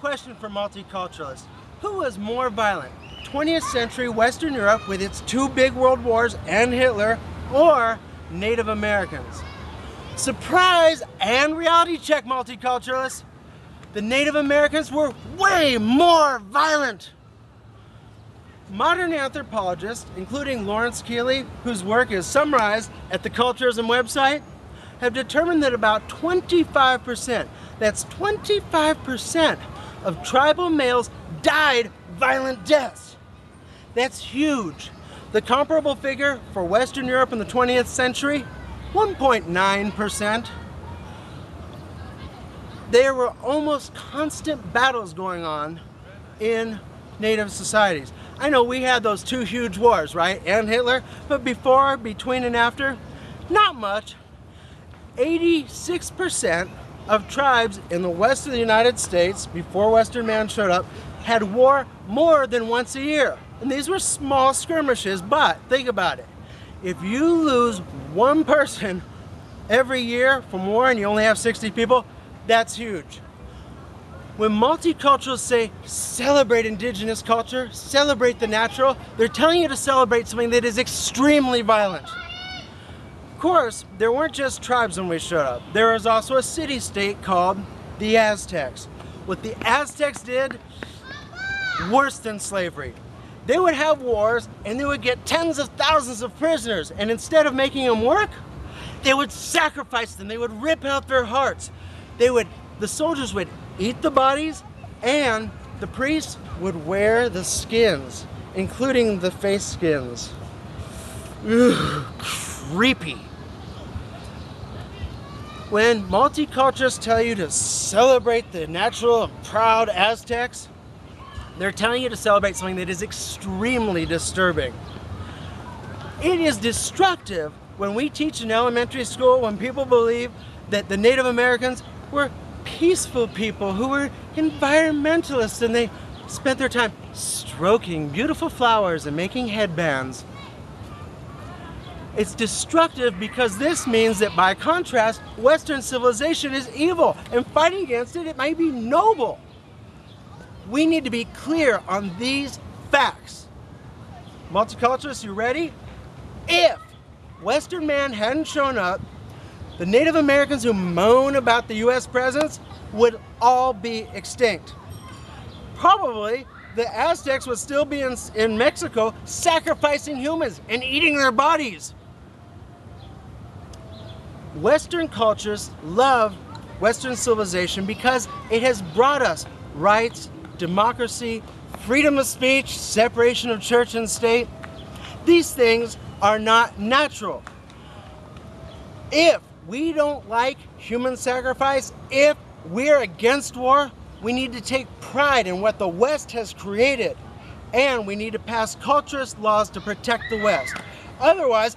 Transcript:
question for multiculturalists. Who was more violent? 20th century Western Europe with its two big world wars and Hitler, or Native Americans? Surprise and reality check, multiculturalists. The Native Americans were way more violent. Modern anthropologists, including Lawrence Keeley, whose work is summarized at the Culturism website, have determined that about 25%, that's 25% of tribal males died violent deaths. That's huge. The comparable figure for Western Europe in the 20th century, 1.9%. There were almost constant battles going on in Native societies. I know we had those two huge wars, right, and Hitler, but before, between, and after, not much. 86% of tribes in the west of the United States, before Western man showed up, had war more than once a year. And these were small skirmishes, but think about it. If you lose one person every year from war and you only have 60 people, that's huge. When multiculturalists say celebrate indigenous culture, celebrate the natural, they're telling you to celebrate something that is extremely violent. Of course, there weren't just tribes when we showed up. There was also a city-state called the Aztecs. What the Aztecs did, worse than slavery. They would have wars and they would get tens of thousands of prisoners, and instead of making them work, they would sacrifice them. They would rip out their hearts. The soldiers would eat the bodies, and the priests would wear the skins, including the face skins. Ugh, creepy. When multiculturalists tell you to celebrate the natural and proud Aztecs, they're telling you to celebrate something that is extremely disturbing. It is destructive when we teach in elementary school, when people believe that the Native Americans were peaceful people who were environmentalists, and they spent their time stroking beautiful flowers and making headbands. It's destructive because this means that, by contrast, Western civilization is evil, and fighting against it, it might be noble. We need to be clear on these facts. Multiculturalists, you ready? If Western man hadn't shown up, the Native Americans who moan about the US presence would all be extinct. Probably the Aztecs would still be in Mexico sacrificing humans and eating their bodies. Western cultures love Western civilization because it has brought us rights, democracy, freedom of speech, separation of church and state. These things are not natural. If we don't like human sacrifice, if we're against war, we need to take pride in what the West has created, and we need to pass culturist laws to protect the West. Otherwise,